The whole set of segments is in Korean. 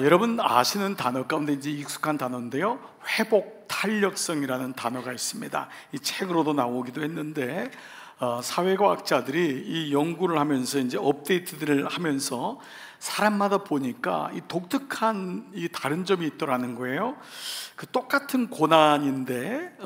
여러분 아시는 단어 가운데 이제 익숙한 단어인데요. 회복 탄력성이라는 단어가 있습니다. 이 책으로도 나오기도 했는데 사회과학자들이 이 연구를 하면서 이제 업데이트들을 하면서 사람마다 보니까 이 독특한 이 다른 점이 있더라는 거예요. 그 똑같은 고난인데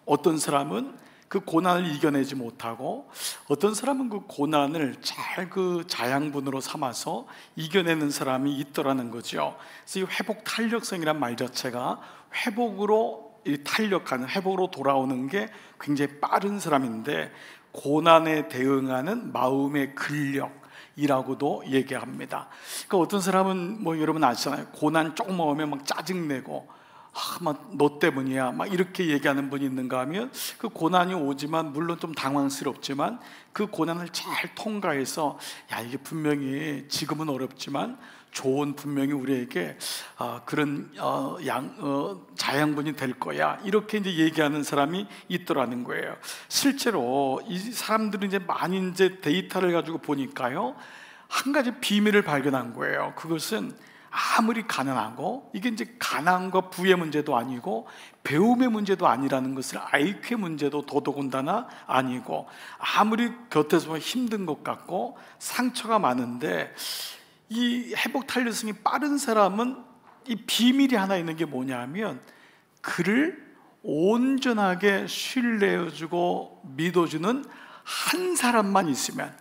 어떤 사람은 그 고난을 이겨내지 못하고 어떤 사람은 그 고난을 잘 그 자양분으로 삼아서 이겨내는 사람이 있더라는 거죠. 그래서 이 회복 탄력성이란 말 자체가 회복으로 이 탄력하는, 회복으로 돌아오는 게 굉장히 빠른 사람인데 고난에 대응하는 마음의 근력이라고도 얘기합니다. 그러니까 어떤 사람은 뭐 여러분 아시잖아요. 고난 조금 오면 막 짜증내고 너 때문이야 막 이렇게 얘기하는 분이 있는가 하면 그 고난이 오지만 물론 좀 당황스럽지만 그 고난을 잘 통과해서 이게 분명히 지금은 어렵지만 분명히 우리에게 그런 자양분이 될 거야 이렇게 이제 얘기하는 사람이 있더라는 거예요. 실제로 이 사람들은 이제 많이 이제 데이터를 가지고 보니까요, 한 가지 비밀을 발견한 거예요. 그것은 아무리 가난하고 이게 이제 가난과 부의 문제도 아니고 배움의 문제도 아니라는 것을 IQ의 문제도 더더군다나 아니고 아무리 곁에서 보면 힘든 것 같고 상처가 많은데 이 회복 탄력성이 빠른 사람은 이 비밀이 하나 있는 게 뭐냐면 그를 온전하게 신뢰해주고 믿어주는 한 사람만 있으면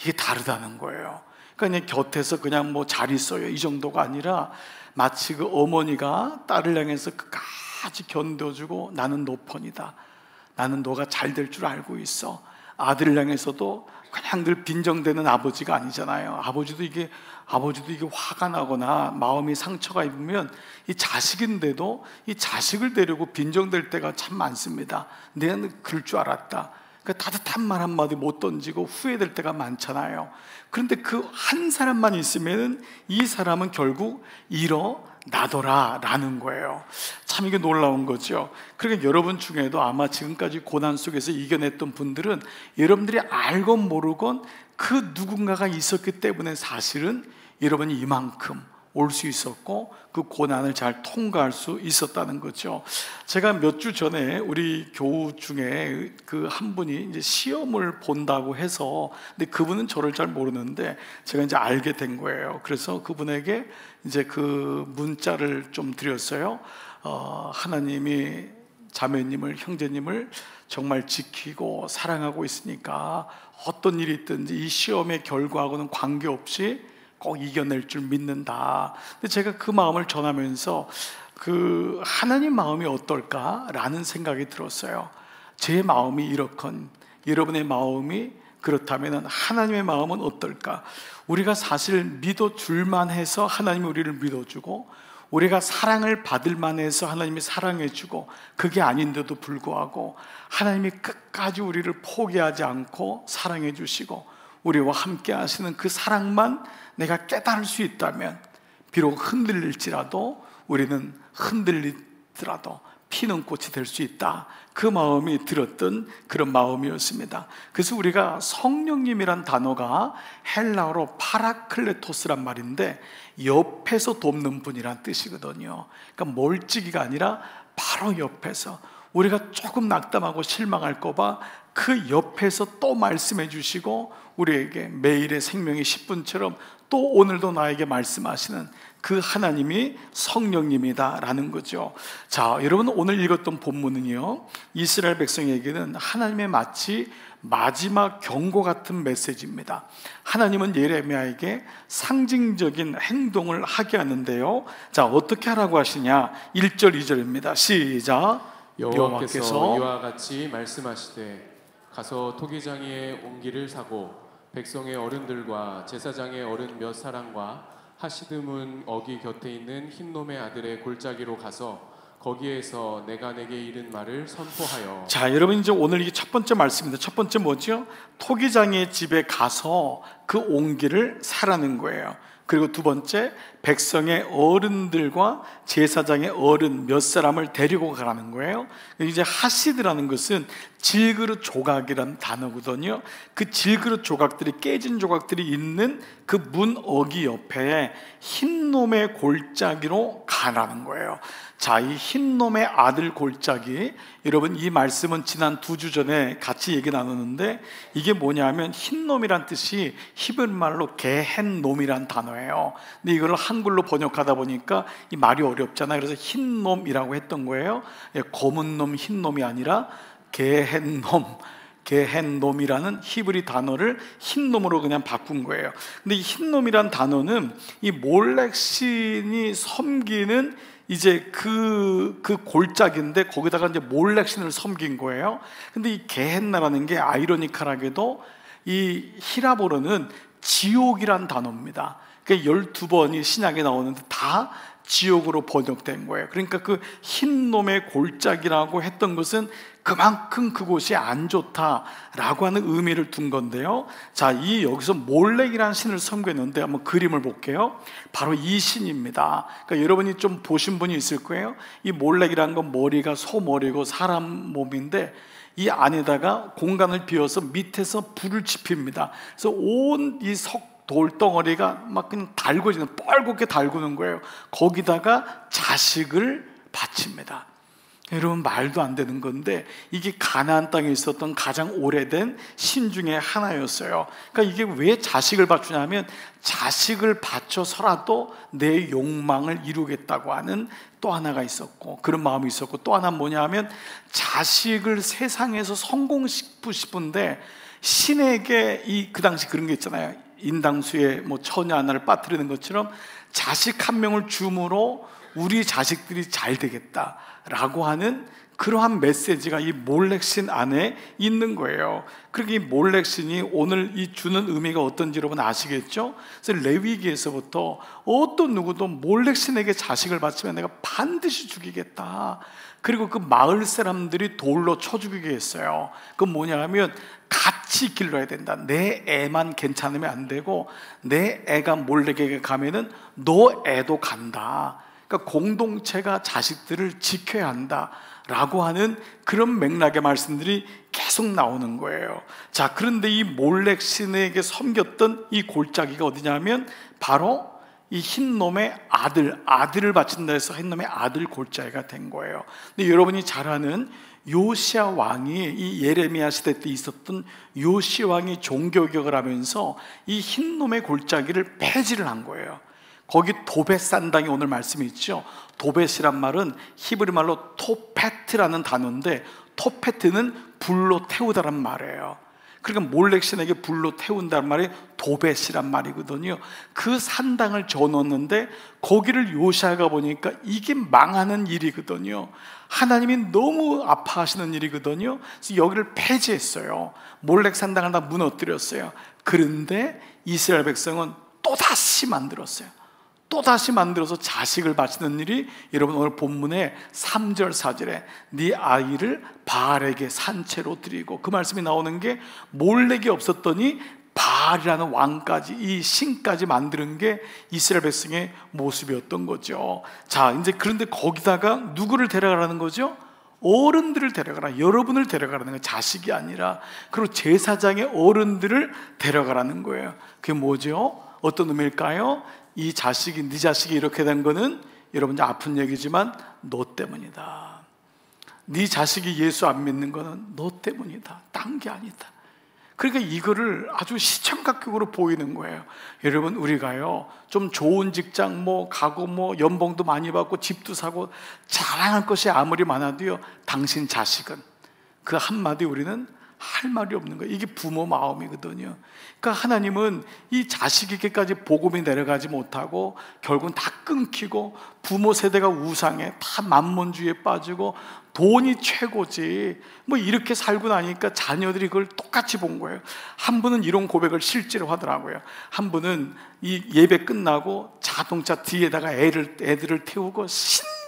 이게 다르다는 거예요. 그러니까 그냥 곁에서 그냥 뭐 잘 있어요 이 정도가 아니라 마치 그 어머니가 딸을 향해서 끝까지 견뎌주고 나는 너 편이다, 나는 너가 잘 될 줄 알고 있어. 아들을 향해서도 그냥 늘 빈정대는 아버지가 아니잖아요. 아버지도 이게 화가 나거나 마음이 상처가 입으면 이 자식인데도 이 자식을 데리고 빈정댈 때가 참 많습니다. 내가 그럴 줄 알았다. 그러니까 따뜻한 말 한마디 못 던지고 후회될 때가 많잖아요. 그런데 그 한 사람만 있으면 이 사람은 결국 일어나더라 라는 거예요. 참 이게 놀라운 거죠. 그러니까 여러분 중에도 아마 지금까지 고난 속에서 이겨냈던 분들은 여러분들이 알건 모르건 그 누군가가 있었기 때문에 사실은 여러분이 이만큼 올 수 있었고 그 고난을 잘 통과할 수 있었다는 거죠. 제가 몇 주 전에 우리 교우 중에 그 한 분이 이제 시험을 본다고 해서, 근데 그분은 저를 잘 모르는데 제가 이제 알게 된 거예요. 그래서 그분에게 이제 그 문자를 좀 드렸어요. 하나님이 자매님을, 형제님을 정말 지키고 사랑하고 있으니까 어떤 일이 있든지 이 시험의 결과하고는 관계없이 꼭 이겨낼 줄 믿는다. 근데 제가 그 마음을 전하면서 그 하나님 마음이 어떨까라는 생각이 들었어요. 제 마음이 이렇건 여러분의 마음이 그렇다면 하나님의 마음은 어떨까? 우리가 사실 믿어줄만 해서 하나님이 우리를 믿어주고 우리가 사랑을 받을만 해서 하나님이 사랑해주고 그게 아닌데도 불구하고 하나님이 끝까지 우리를 포기하지 않고 사랑해주시고 우리와 함께 하시는 그 사랑만 내가 깨달을 수 있다면 비록 흔들릴지라도 우리는 흔들리더라도 피는 꽃이 될 수 있다. 그 마음이 들었던 그런 마음이었습니다. 그래서 우리가 성령님이란 단어가 헬라어로 파라클레토스란 말인데 옆에서 돕는 분이란 뜻이거든요. 그러니까 멀찍이가 아니라 바로 옆에서 우리가 조금 낙담하고 실망할까 봐 그 옆에서 또 말씀해 주시고 우리에게 매일의 생명의 10분처럼 또 오늘도 나에게 말씀하시는 그 하나님이 성령님이다 라는 거죠. 자, 여러분 오늘 읽었던 본문은요, 이스라엘 백성에게는 하나님의 마치 마지막 경고 같은 메시지입니다. 하나님은 예레미야에게 상징적인 행동을 하게 하는데요, 자, 어떻게 하라고 하시냐. 1절 2절입니다 시작. 여호와께서 이와 같이 말씀하시되 가서 토기장의 옹기를 사고 백성의 어른들과 제사장의 어른 몇 사람과 하시드문 어기 곁에 있는 흰놈의 아들의 골짜기로 가서 거기에서 내가 내게 이른 말을 선포하여. 자, 여러분 이제 오늘 이게 첫 번째 말씀입니다. 첫 번째 뭐죠? 토기장의 집에 가서 그 온기를 사라는 거예요. 그리고 두 번째, 백성의 어른들과 제사장의 어른 몇 사람을 데리고 가라는 거예요. 이제 하시드라는 것은 질그릇 조각이라는 단어거든요. 그 질그릇 조각들이, 깨진 조각들이 있는 그 문 어기 옆에 흰놈의 골짜기로 가라는 거예요. 자, 이 흰놈의 아들 골짜기, 여러분 이 말씀은 지난 2주 전에 같이 얘기 나누는데, 이게 뭐냐면 흰놈이란 뜻이 히브리 말로 게헨놈이란 단어예요. 근데 이걸 한글로 번역하다 보니까 이 말이 어렵잖아요. 그래서 흰놈이라고 했던 거예요. 검은 놈, 흰놈이 아니라 게헨놈, 게헨놈이라는 히브리 단어를 흰놈으로 그냥 바꾼 거예요. 근데 이 흰놈이란 단어는 이 몰렉 신이 섬기는 이제 그 골짜기인데, 거기다가 이제 몰렉 신을 섬긴 거예요. 근데 이 게헨나라는 게 아이러니컬하게도 이 히라보로는 지옥이란 단어입니다. 그러니까 12번이 신약에 나오는데 다 지옥으로 번역된 거예요. 그러니까 그 흰놈의 골짜기라고 했던 것은 그만큼 그곳이 안 좋다라고 하는 의미를 둔 건데요. 자, 이 여기서 몰렉이라는 신을 섬겼는데 한번 그림을 볼게요. 바로 이 신입니다. 그러니까 여러분이 좀 보신 분이 있을 거예요. 이 몰렉이라는 건 머리가 소머리고 사람 몸인데, 이 안에다가 공간을 비워서 밑에서 불을 지핍니다. 그래서 온 이 돌덩어리가 막 그냥 달궈지는, 뻘겋게 달구는 거예요. 거기다가 자식을 바칩니다. 여러분, 말도 안 되는 건데 이게 가나안 땅에 있었던 가장 오래된 신 중에 하나였어요. 그러니까 이게 왜 자식을 바치냐면, 자식을 바쳐서라도 내 욕망을 이루겠다고 하는 또 하나가 있었고, 그런 마음이 있었고, 또 하나는 뭐냐 하면, 자식을 세상에서 성공시키고 싶은데 신에게 그 당시 그런 게 있잖아요. 인당수에 뭐 처녀 하나를 빠뜨리는 것처럼 자식 한 명을 줌으로 우리 자식들이 잘 되겠다라고 하는 그러한 메시지가 이 몰렉신 안에 있는 거예요. 그러니까 이 몰렉신이 오늘 이 주는 의미가 어떤지 여러분 아시겠죠? 그래서 레위기에서부터 어떤 누구도 몰렉신에게 자식을 바치면 내가 반드시 죽이겠다. 그리고 그 마을 사람들이 돌로 쳐 죽이게 했어요. 그건 뭐냐 하면, 같이 길러야 된다. 내 애만 괜찮으면 안 되고, 내 애가 몰렉에게 가면은 너 애도 간다. 그러니까 공동체가 자식들을 지켜야 한다라고 하는 그런 맥락의 말씀들이 계속 나오는 거예요. 자, 그런데 이 몰렉 신에게 섬겼던 이 골짜기가 어디냐면 바로 이 흰놈의 아들을 바친다 해서 흰놈의 아들 골짜기가 된 거예요. 근데 여러분이 잘 아는 요시야 왕이, 이 예레미야 시대 때 있었던 요시 왕이 종교개혁을 하면서 이 흰놈의 골짜기를 폐지를 한 거예요. 거기 도벳 산당이 오늘 말씀이 있죠. 도벳이란 말은 히브리 말로 토페트라는 단어인데, 토페트는 불로 태우다란 말이에요. 그러니까 몰렉신에게 불로 태운다는 말이 도벳이란 말이거든요. 그 산당을 져놓는데 거기를 요시아가 보니까 이게 망하는 일이거든요. 하나님이 너무 아파하시는 일이거든요. 그래서 여기를 폐지했어요. 몰렉 산당을 다 무너뜨렸어요. 그런데 이스라엘 백성은 또다시 만들었어요. 또다시 만들어서 자식을 바치는 일이, 여러분 오늘 본문의 3절 4절에 네 아이를 바알에게 산채로 드리고, 그 말씀이 나오는 게 몰렉이 없었더니 바알이라는 왕까지, 이 신까지 만드는 게 이스라엘 백성의 모습이었던 거죠. 자, 이제 그런데 거기다가 누구를 데려가라는 거죠? 어른들을 데려가라. 여러분을 데려가라는 거예요. 자식이 아니라. 그리고 제사장의 어른들을 데려가라는 거예요. 그게 뭐죠? 어떤 의미일까요? 이 자식이, 네 자식이 이렇게 된 거는 여러분 아픈 얘기지만 너 때문이다. 네 자식이 예수 안 믿는 거는 너 때문이다. 딴 게 아니다. 그러니까 이거를 아주 시청각격으로 보이는 거예요. 여러분, 우리가요 좀 좋은 직장 가고 연봉도 많이 받고 집도 사고 자랑할 것이 아무리 많아도요, 당신 자식은, 그 한마디 우리는 할 말이 없는 거예요. 이게 부모 마음이거든요. 그러니까 하나님은 이 자식에게까지 복음이 내려가지 못하고 결국은 다 끊기고, 부모 세대가 우상에 다 만몬주의에 빠지고 돈이 최고지 이렇게 살고 나니까 자녀들이 그걸 똑같이 본 거예요. 한 분은 이런 고백을 실제로 하더라고요. 한 분은 이 예배 끝나고 자동차 뒤에다가 애들을 태우고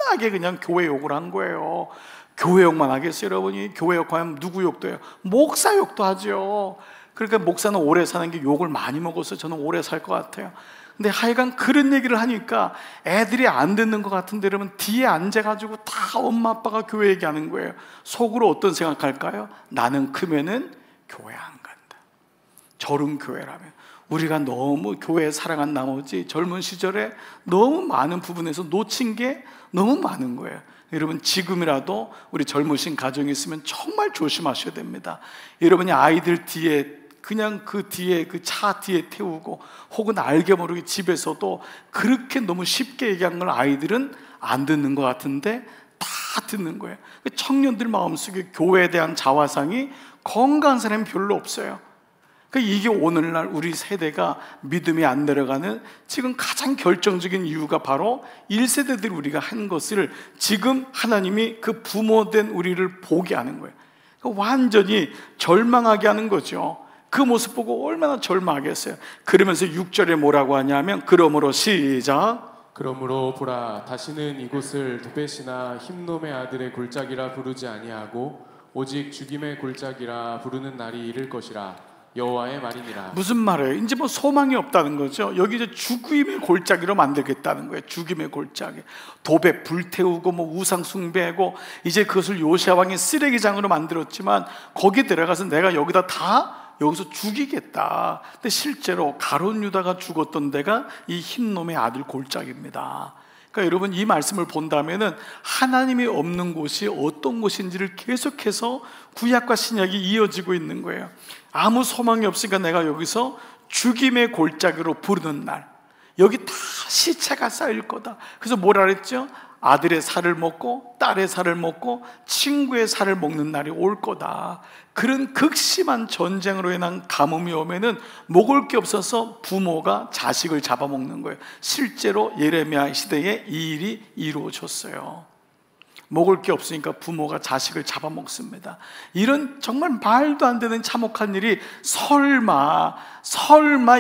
엄청나게 그냥 교회 욕을 한 거예요. 교회 욕만 하겠어요, 여러분이? 교회 욕하면 누구 욕도 해요? 목사 욕도 하죠. 그러니까 목사는 오래 사는 게 욕을 많이 먹어서 저는 오래 살 것 같아요. 근데 하여간 그런 얘기를 하니까 애들이 안 듣는 것 같은데, 여러분 뒤에 앉아가지고 다 엄마 아빠가 교회 얘기하는 거예요. 속으로 어떤 생각할까요? 나는 크면은 교회 안 간다. 저런 교회라면. 우리가 너무 교회 사랑한 나머지 젊은 시절에 너무 많은 부분에서 놓친 게 너무 많은 거예요. 여러분 지금이라도 우리 젊으신 가정이 있으면 정말 조심하셔야 됩니다. 여러분이 아이들 뒤에 그냥 그 뒤에 그 차 뒤에 태우고 혹은 알게 모르게 집에서도 그렇게 너무 쉽게 얘기한 걸 아이들은 안 듣는 것 같은데 다 듣는 거예요. 청년들 마음속에 교회에 대한 자화상이 건강한 사람이 별로 없어요. 이게 오늘날 우리 세대가 믿음이 안 내려가는 지금 가장 결정적인 이유가 바로 1세대들이 우리가 한 것을 지금 하나님이 그 부모된 우리를 보게 하는 거예요. 완전히 절망하게 하는 거죠. 그 모습 보고 얼마나 절망하겠어요. 그러면서 6절에 뭐라고 하냐면, 그러므로 시작. 그러므로 보라, 다시는 이곳을 두벳이나 힘놈의 아들의 골짜기라 부르지 아니하고 오직 죽임의 골짜기라 부르는 날이 이를 것이라. 여호와의 말이니라. 무슨 말이에요? 이제 뭐 소망이 없다는 거죠. 여기 이제 죽임의 골짜기로 만들겠다는 거예요. 죽임의 골짜기. 도배 불태우고 뭐 우상 숭배하고 이제 그것을 요시야 왕이 쓰레기장으로 만들었지만 거기 들어가서 내가 여기다 다 여기서 죽이겠다. 근데 실제로 가룟 유다가 죽었던 데가 이 흰놈의 아들 골짜기입니다. 그러니까 여러분 이 말씀을 본다면은 하나님이 없는 곳이 어떤 곳인지를 계속해서 구약과 신약이 이어지고 있는 거예요. 아무 소망이 없으니까 내가 여기서 죽임의 골짜기로 부르는 날, 여기 다 시체가 쌓일 거다. 그래서 뭐라 그랬죠? 아들의 살을 먹고 딸의 살을 먹고 친구의 살을 먹는 날이 올 거다. 그런 극심한 전쟁으로 인한 가뭄이 오면은 먹을 게 없어서 부모가 자식을 잡아먹는 거예요. 실제로 예레미야 시대에 이 일이 이루어졌어요. 먹을 게 없으니까 부모가 자식을 잡아먹습니다. 이런 정말 말도 안 되는 참혹한 일이 설마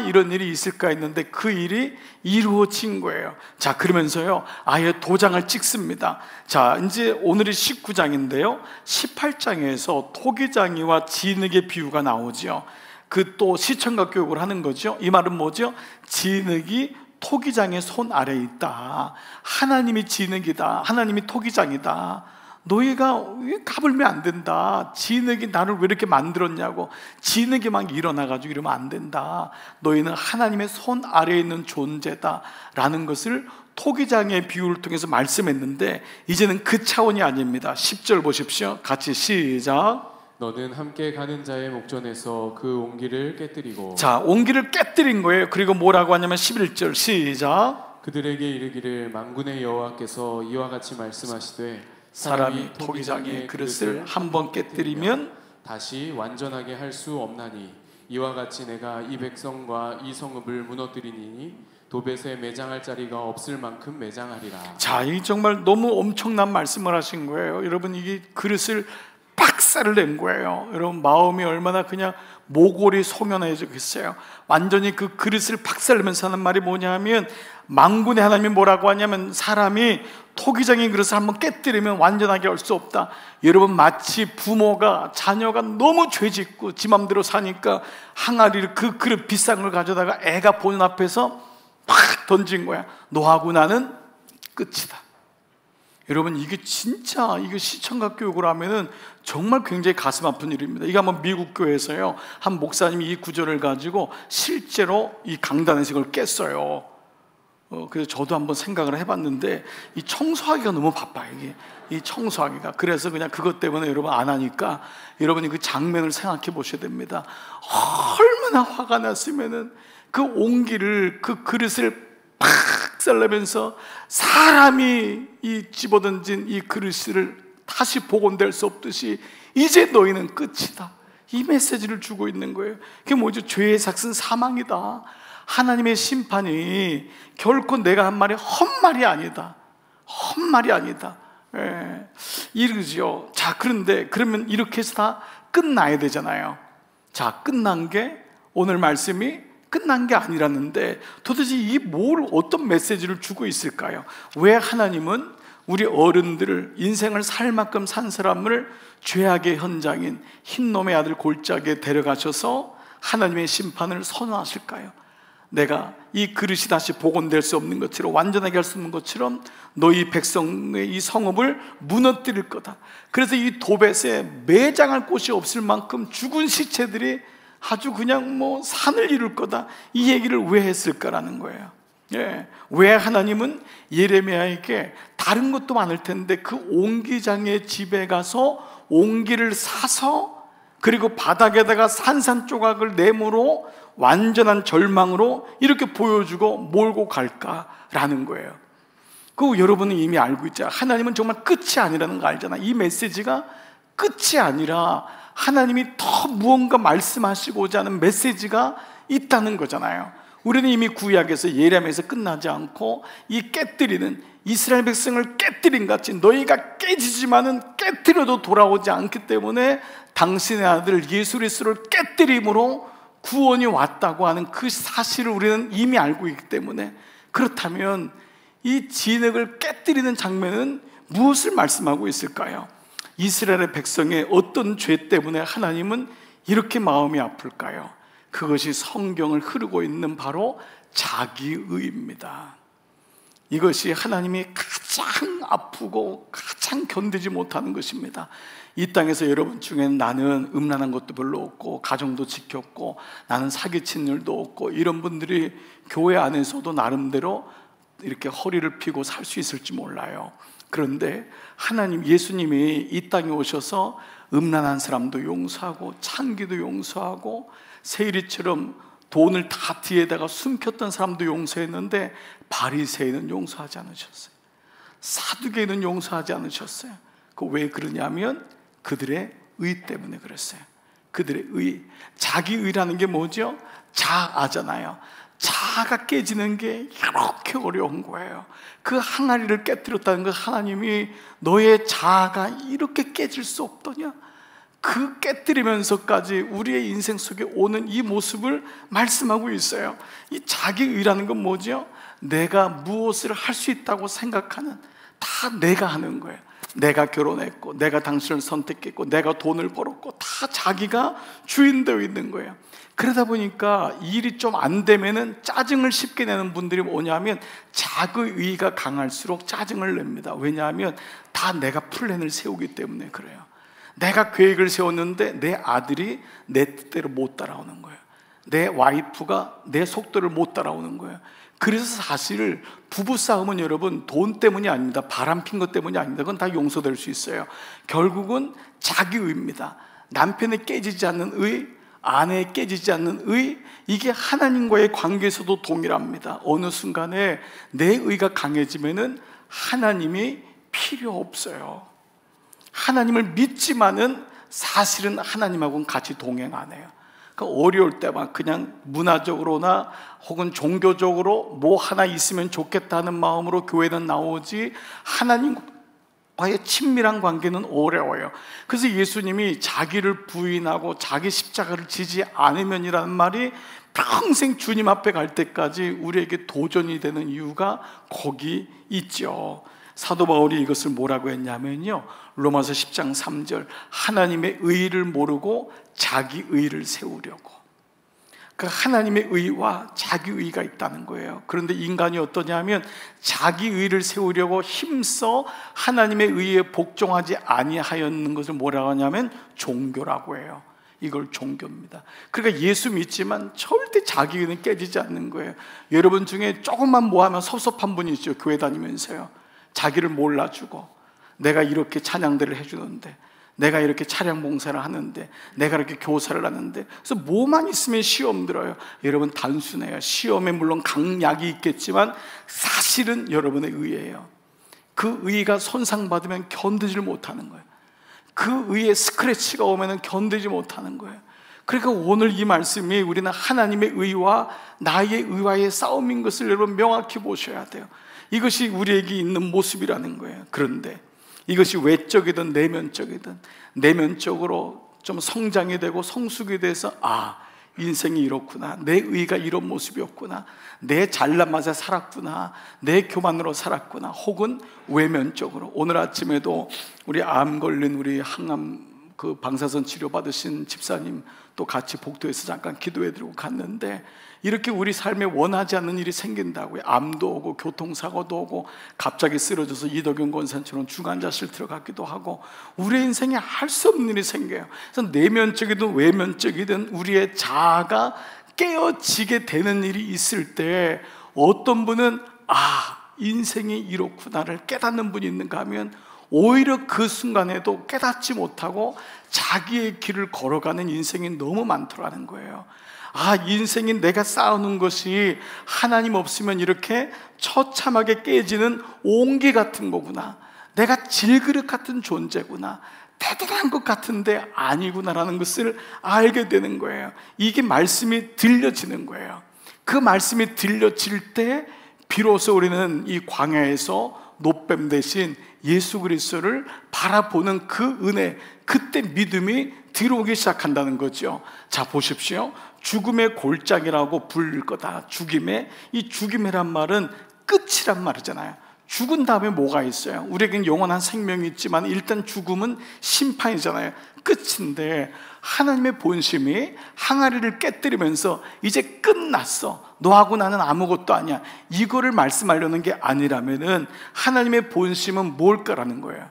이런 일이 있을까 했는데 그 일이 이루어진 거예요. 자, 그러면서요 아예 도장을 찍습니다. 자, 이제 오늘이 19장인데요 18장에서 토기장이와 진흙의 비유가 나오죠. 그 또 시청각 교육을 하는 거죠. 이 말은 뭐죠? 진흙이 토기장의 손 아래에 있다. 하나님이 진흙이다. 하나님이 토기장이다. 너희가 왜 가불면 안 된다. 진흙이 나를 왜 이렇게 만들었냐고. 진흙이 막 일어나가지고 이러면 안 된다. 너희는 하나님의 손 아래에 있는 존재다 라는 것을 토기장의 비유를 통해서 말씀했는데, 이제는 그 차원이 아닙니다. 10절 보십시오. 같이 시작. 너는 함께 가는 자의 목전에서 그 옹기를 깨뜨리고. 자, 옹기를 깨뜨린 거예요. 그리고 뭐라고 하냐면 11절 시작. 그들에게 이르기를 만군의 여호와께서 이와 같이 말씀하시되 사람이 토기장의 그릇을 한번 깨뜨리면 다시 완전하게 할 수 없나니 이와 같이 내가 이 백성과 이 성읍을 무너뜨리니 도벳에 매장할 자리가 없을 만큼 매장하리라. 자, 이 정말 너무 엄청난 말씀을 하신 거예요. 여러분, 이게 그릇을 박살을 낸 거예요. 여러분 마음이 얼마나 그냥 모골이 송연해지겠어요. 완전히 그 그릇을 박살내면서 하는 말이 뭐냐면, 만군의 하나님이 뭐라고 하냐면 사람이 토기장의 그릇을 한번 깨뜨리면 완전하게 할 수 없다. 여러분 마치 부모가 자녀가 너무 죄짓고 지 맘대로 사니까 항아리를 그 그릇 비싼 걸 가져다가 애가 보는 앞에서 팍 던진 거야. 너하고 나는 끝이다. 여러분 이게 진짜 이거 시청각 교육을 하면은 정말 굉장히 가슴 아픈 일입니다. 이게 한번 미국 교회에서요 한 목사님이 이 구절을 가지고 실제로 이 강단에서 이걸 깼어요. 그래서 저도 한번 생각을 해봤는데 이 청소하기가 너무 바빠요. 이 청소하기가. 그래서 그냥 그것 때문에 여러분 안 하니까 여러분이 그 장면을 생각해 보셔야 됩니다. 얼마나 화가 났으면은 그 옹기를 그 그릇을 박살내면서 사람이 이 집어던진 이 그릇을 다시 복원될 수 없듯이 이제 너희는 끝이다. 이 메시지를 주고 있는 거예요. 그게 뭐죠? 죄의 삭은 사망이다. 하나님의 심판이 결코 내가 한 말이 헛말이 아니다. 헛말이 아니다. 예. 이러죠. 자, 그런데 그러면 이렇게 해서 다 끝나야 되잖아요. 자, 끝난 게 오늘 말씀이 끝난 게 아니라는데 도대체 이 뭘 어떤 메시지를 주고 있을까요? 왜 하나님은 우리 어른들을, 인생을 살 만큼 산 사람을 죄악의 현장인 흰놈의 아들 골짜기에 데려가셔서 하나님의 심판을 선언하실까요? 내가 이 그릇이 다시 복원될 수 없는 것처럼, 완전하게 할 수 없는 것처럼 너희 백성의 이 성읍을 무너뜨릴 거다. 그래서 이 도벳에 매장할 곳이 없을 만큼 죽은 시체들이 아주 그냥 산을 이룰 거다. 이 얘기를 왜 했을까라는 거예요. 왜 하나님은 예레미야에게 다른 것도 많을 텐데 그 옹기장의 집에 가서 옹기를 사서, 그리고 바닥에다가 산산조각을 네모로 완전한 절망으로 이렇게 보여주고 몰고 갈까라는 거예요. 그 여러분은 이미 알고 있죠. 하나님은 정말 끝이 아니라는 거 알잖아. 이 메시지가 끝이 아니라 하나님이 더 무언가 말씀하시고자 하는 메시지가 있다는 거잖아요. 우리는 이미 구약에서 예레미야에서 끝나지 않고 이 깨뜨리는, 이스라엘 백성을 깨뜨린 같이 너희가 깨지지만은 깨뜨려도 돌아오지 않기 때문에 당신의 아들 예수 그리스도를 깨뜨림으로 구원이 왔다고 하는 그 사실을 우리는 이미 알고 있기 때문에, 그렇다면 이 진흙을 깨뜨리는 장면은 무엇을 말씀하고 있을까요? 이스라엘의 백성의 어떤 죄 때문에 하나님은 이렇게 마음이 아플까요? 그것이 성경을 흐르고 있는 바로 자기의입니다. 이것이 하나님이 가장 아프고 가장 견디지 못하는 것입니다. 이 땅에서 여러분 중에 나는 음란한 것도 별로 없고 가정도 지켰고 나는 사기친 일도 없고 이런 분들이 교회 안에서도 나름대로 이렇게 허리를 펴고 살 수 있을지 몰라요. 그런데 하나님, 예수님이 이 땅에 오셔서 음란한 사람도 용서하고 창기도 용서하고 세리처럼 돈을 다 뒤에다가 숨겼던 사람도 용서했는데 바리새인은 용서하지 않으셨어요. 사두개인은 용서하지 않으셨어요. 그 왜 그러냐면 그들의 의 때문에 그랬어요. 그들의 의. 자기의라는 게 뭐죠? 자아잖아요. 자아가 깨지는 게 이렇게 어려운 거예요. 그 항아리를 깨뜨렸다는 것, 하나님이 너의 자아가 이렇게 깨질 수 없더냐? 그 깨뜨리면서까지 우리의 인생 속에 오는 이 모습을 말씀하고 있어요. 이 자기의라는 건 뭐죠? 내가 무엇을 할 수 있다고 생각하는, 다 내가 하는 거예요. 내가 결혼했고, 내가 당신을 선택했고, 내가 돈을 벌었고, 다 자기가 주인되어 있는 거예요. 그러다 보니까 일이 좀 안 되면은 짜증을 쉽게 내는 분들이 뭐냐면 자기의가 강할수록 짜증을 냅니다. 왜냐하면 다 내가 플랜을 세우기 때문에 그래요. 내가 계획을 세웠는데 내 아들이 내 뜻대로 못 따라오는 거예요. 내 와이프가 내 속도를 못 따라오는 거예요. 그래서 사실 부부싸움은 여러분 돈 때문이 아닙니다. 바람핀 것 때문이 아닙니다. 그건 다 용서될 수 있어요. 결국은 자기의입니다. 남편에 깨지지 않는 의, 아내에 깨지지 않는 의, 이게 하나님과의 관계에서도 동일합니다. 어느 순간에 내 의가 강해지면은 하나님이 필요 없어요. 하나님을 믿지만은 사실은 하나님하고는 같이 동행 안 해요. 그러니까 어려울 때만 그냥 문화적으로나 혹은 종교적으로 뭐 하나 있으면 좋겠다는 마음으로 교회는 나오지 하나님과의 친밀한 관계는 어려워요. 그래서 예수님이 자기를 부인하고 자기 십자가를 지지 않으면이라는 말이 평생 주님 앞에 갈 때까지 우리에게 도전이 되는 이유가 거기 있죠. 사도 바울이 이것을 뭐라고 했냐면요, 로마서 10장 3절, 하나님의 의를 모르고 자기 의를 세우려고. 그 하나님의 의와 자기 의가 있다는 거예요. 그런데 인간이 어떠냐면 자기 의를 세우려고 힘써 하나님의 의에 복종하지 아니하였는 것을 뭐라고 하냐면 종교라고 해요. 이걸 종교입니다. 그러니까 예수 믿지만 절대 자기 의는 깨지지 않는 거예요. 여러분 중에 조금만 뭐 하면 섭섭한 분이 있죠. 교회 다니면서요, 자기를 몰라주고, 내가 이렇게 찬양들을 해주는데, 내가 이렇게 차량 봉사를 하는데, 내가 이렇게 교사를 하는데, 그래서 뭐만 있으면 시험 들어요. 여러분 단순해요. 시험에 물론 강약이 있겠지만 사실은 여러분의 의예요. 그 의가 손상받으면 견디지 못하는 거예요. 그 의에 스크래치가 오면 견디지 못하는 거예요. 그러니까 오늘 이 말씀이 우리는 하나님의 의와 나의 의와의 싸움인 것을 여러분 명확히 보셔야 돼요. 이것이 우리에게 있는 모습이라는 거예요. 그런데 이것이 외적이든 내면적이든, 내면적으로 좀 성장이 되고 성숙이 돼서 인생이 이렇구나, 내 의가 이런 모습이었구나, 내 잘난 맛에 살았구나, 내 교만으로 살았구나, 혹은 외면적으로. 오늘 아침에도 우리 암 걸린 우리 항암 그 방사선 치료 받으신 집사님 또 같이 복도에서 잠깐 기도해드리고 갔는데, 이렇게 우리 삶에 원하지 않는 일이 생긴다고요. 암도 오고 교통사고도 오고 갑자기 쓰러져서 이덕영 권사님처럼 중환자실 들어가기도 하고, 우리의 인생에 할 수 없는 일이 생겨요. 그래서 내면적이든 외면적이든 우리의 자아가 깨어지게 되는 일이 있을 때, 어떤 분은 인생이 이렇구나를 깨닫는 분이 있는가 하면, 오히려 그 순간에도 깨닫지 못하고 자기의 길을 걸어가는 인생이 너무 많더라는 거예요. 인생이 내가 쌓아놓은 것이 하나님 없으면 이렇게 처참하게 깨지는 옹기 같은 거구나, 내가 질그릇 같은 존재구나, 대단한 것 같은데 아니구나라는 것을 알게 되는 거예요. 이게 말씀이 들려지는 거예요. 그 말씀이 들려질 때 비로소 우리는 이 광야에서 노뱀 대신 예수 그리스도를 바라보는 그 은혜, 그때 믿음이 들어오기 시작한다는 거죠. 자, 보십시오. 죽음의 골짜기라고 부를 거다. 이 죽임이란 말은 끝이란 말이잖아요. 죽은 다음에 뭐가 있어요? 우리에겐 영원한 생명이 있지만 일단 죽음은 심판이잖아요. 끝인데, 하나님의 본심이 항아리를 깨뜨리면서 이제 끝났어, 너하고 나는 아무것도 아니야, 이거를 말씀하려는 게 아니라면은 하나님의 본심은 뭘까라는 거예요.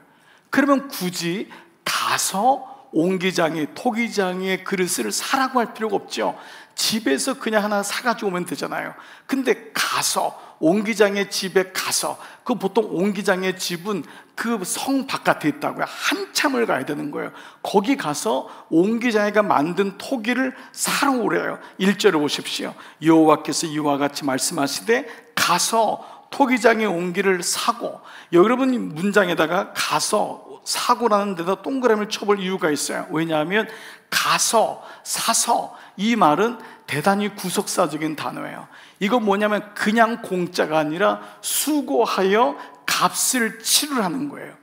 그러면 굳이 가서 옹기장이 토기장이의 그릇을 사라고 할 필요가 없죠. 집에서 그냥 하나 사가지고 오면 되잖아요. 근데 가서 옹기장의 집에 가서, 그 보통 옹기장의 집은 그 성 바깥에 있다고요. 한참을 가야 되는 거예요. 거기 가서 옹기장이가 만든 토기를 사러 오래요. 1절을 보십시오. 여호와께서 이와 같이 말씀하시되 가서 토기장의 옹기를 사고, 여러분 문장에다가 가서 사고라는 데다 동그라미를 쳐볼 이유가 있어요. 왜냐하면 가서, 사서, 이 말은 대단히 구속사적인 단어예요. 이거 뭐냐면 그냥 공짜가 아니라 수고하여 값을 치르라는 거예요.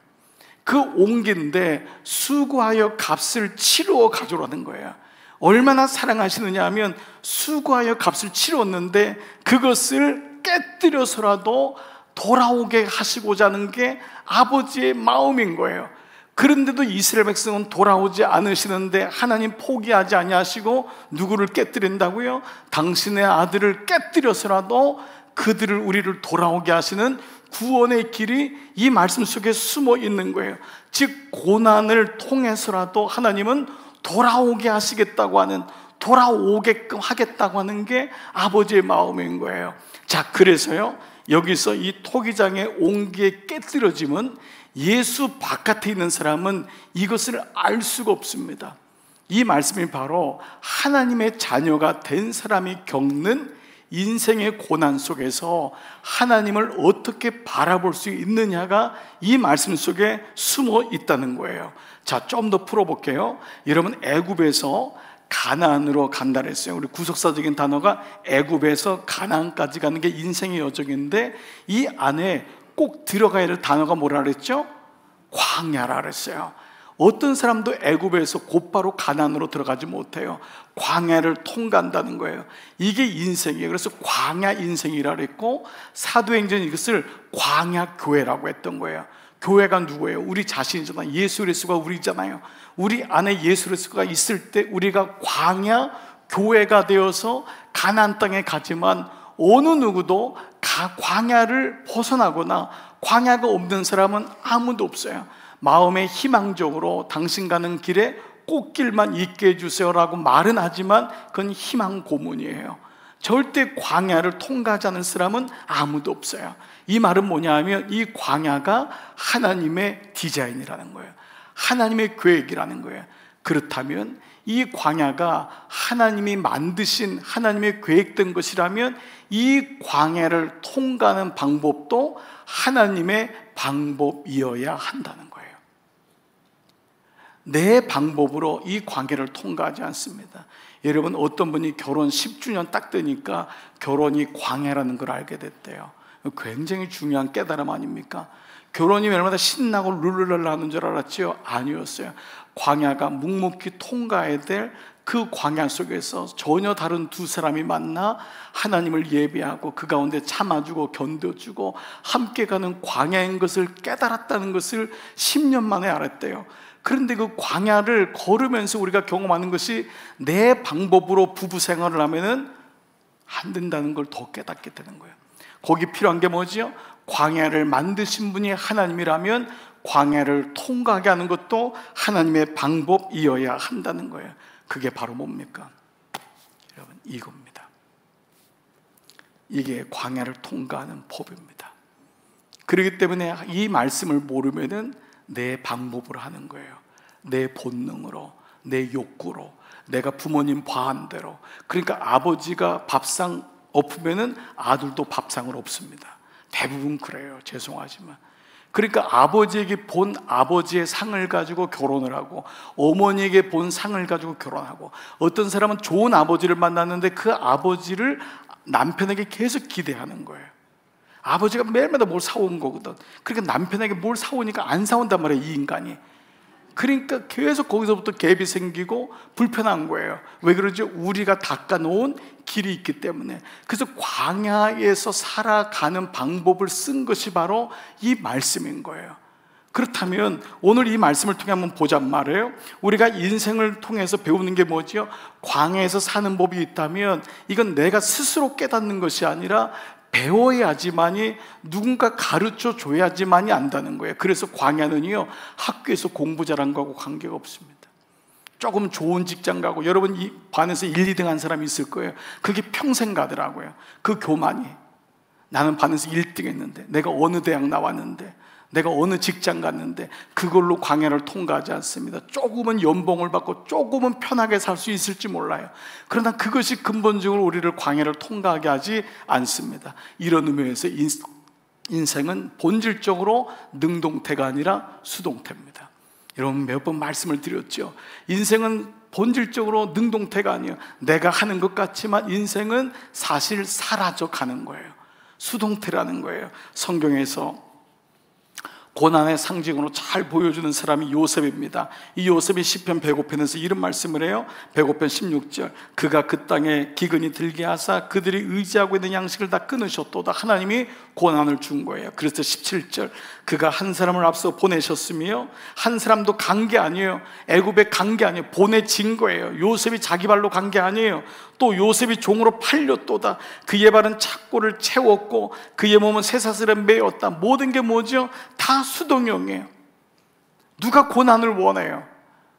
그 옹기인데 수고하여 값을 치루어 가져오라는 거예요. 얼마나 사랑하시느냐 하면 수고하여 값을 치루었는데 그것을 깨뜨려서라도 돌아오게 하시고자 하는 게 아버지의 마음인 거예요. 그런데도 이스라엘 백성은 돌아오지 않으시는데 하나님 포기하지 아니하시고 누구를 깨뜨린다고요? 당신의 아들을 깨뜨려서라도 그들을, 우리를 돌아오게 하시는 구원의 길이 이 말씀 속에 숨어 있는 거예요. 즉 고난을 통해서라도 하나님은 돌아오게 하시겠다고 하는, 돌아오게끔 하겠다고 하는 게 아버지의 마음인 거예요. 자, 그래서요, 여기서 이 토기장의 옹기에 깨뜨려짐은 예수 바깥에 있는 사람은 이것을 알 수가 없습니다. 이 말씀이 바로 하나님의 자녀가 된 사람이 겪는 인생의 고난 속에서 하나님을 어떻게 바라볼 수 있느냐가 이 말씀 속에 숨어 있다는 거예요. 자, 좀 더 풀어볼게요. 여러분, 애굽에서 가나안으로 간다 그랬어요. 우리 구속사적인 단어가 애굽에서 가나안까지 가는 게 인생의 여정인데, 이 안에 꼭 들어가야 될 단어가 뭐라 그랬죠? 광야라 그랬어요. 어떤 사람도 애굽에서 곧바로 가나안으로 들어가지 못해요. 광야를 통과한다는 거예요. 이게 인생이에요. 그래서 광야 인생이라 그랬고, 사도행전이 이것을 광야 교회라고 했던 거예요. 교회가 누구예요? 우리 자신이잖아요. 예수 그리스도가 우리잖아요. 우리 안에 예수 그리스도가 있을 때 우리가 광야 교회가 되어서 가나안 땅에 가지만, 어느 누구도 광야를 벗어나거나 광야가 없는 사람은 아무도 없어요. 마음의 희망적으로 당신 가는 길에 꽃길만 있게 해주세요라고 말은 하지만 그건 희망 고문이에요. 절대 광야를 통과하지 않은 사람은 아무도 없어요. 이 말은 뭐냐 하면 이 광야가 하나님의 디자인이라는 거예요. 하나님의 계획이라는 거예요. 그렇다면 이 광야가 하나님이 만드신, 하나님의 계획된 것이라면 이 광야를 통과하는 방법도 하나님의 방법이어야 한다는 거예요. 내 방법으로 이 광야를 통과하지 않습니다. 여러분, 어떤 분이 결혼 10주년 딱 되니까 결혼이 광야라는 걸 알게 됐대요. 굉장히 중요한 깨달음 아닙니까? 결혼이 얼마나 신나고 룰루랄라 하는 줄 알았죠? 아니었어요. 광야가 묵묵히 통과해야 될 그 광야 속에서 전혀 다른 두 사람이 만나 하나님을 예배하고 그 가운데 참아주고 견뎌주고 함께 가는 광야인 것을 깨달았다는 것을 10년 만에 알았대요. 그런데 그 광야를 걸으면서 우리가 경험하는 것이 내 방법으로 부부 생활을 하면은 안 된다는 걸 더 깨닫게 되는 거예요. 거기 필요한 게 뭐지요? 광야를 만드신 분이 하나님이라면 광야를 통과하게 하는 것도 하나님의 방법이어야 한다는 거예요. 그게 바로 뭡니까? 여러분, 이겁니다. 이게 광야를 통과하는 법입니다. 그렇기 때문에 이 말씀을 모르면은 내 방법으로 하는 거예요. 내 본능으로, 내 욕구로, 내가 부모님 과한대로. 그러니까 아버지가 밥상 엎으면은 아들도 밥상을 엎습니다. 대부분 그래요. 죄송하지만. 그러니까 아버지에게 본 아버지의 상을 가지고 결혼을 하고, 어머니에게 본 상을 가지고 결혼하고, 어떤 사람은 좋은 아버지를 만났는데 그 아버지를 남편에게 계속 기대하는 거예요. 아버지가 매일마다 뭘 사온 거거든. 그러니까 남편에게 뭘 사오니까 안 사온단 말이에요, 이 인간이. 그러니까 계속 거기서부터 갭이 생기고 불편한 거예요. 왜 그러죠? 우리가 닦아놓은 길이 있기 때문에. 그래서 광야에서 살아가는 방법을 쓴 것이 바로 이 말씀인 거예요. 그렇다면 오늘 이 말씀을 통해 한번 보자는 말이에요. 우리가 인생을 통해서 배우는 게 뭐지요? 광야에서 사는 법이 있다면 이건 내가 스스로 깨닫는 것이 아니라 배워야지만이, 누군가 가르쳐 줘야지만이 안다는 거예요. 그래서 광야는요, 학교에서 공부 잘한 거하고 관계가 없습니다. 조금 좋은 직장 가고, 여러분 이 반에서 1, 2등 한 사람이 있을 거예요. 그게 평생 가더라고요. 그 교만이. 나는 반에서 1등 했는데, 내가 어느 대학 나왔는데, 내가 어느 직장 갔는데, 그걸로 광야를 통과하지 않습니다. 조금은 연봉을 받고 조금은 편하게 살 수 있을지 몰라요. 그러나 그것이 근본적으로 우리를 광야를 통과하게 하지 않습니다. 이런 의미에서 인생은 본질적으로 능동태가 아니라 수동태입니다. 여러분 몇 번 말씀을 드렸죠. 인생은 본질적으로 능동태가 아니에요. 내가 하는 것 같지만 인생은 사실 사라져 가는 거예요. 수동태라는 거예요. 성경에서 고난의 상징으로 잘 보여주는 사람이 요셉입니다. 이 요셉이 시편 105편에서 이런 말씀을 해요. 105편 16절, 그가 그 땅에 기근이 들게 하사 그들이 의지하고 있는 양식을 다 끊으셨도다. 하나님이 고난을 준 거예요. 그래서 17절, 그가 한 사람을 앞서 보내셨으며, 한 사람도 간 게 아니에요. 애굽에 간 게 아니에요. 보내진 거예요. 요셉이 자기 발로 간 게 아니에요. 또 요셉이 종으로 팔렸도다. 그의 발은 착고를 채웠고 그의 몸은 쇠사슬에 매였다. 모든 게 뭐죠? 다 수동형이에요. 누가 고난을 원해요?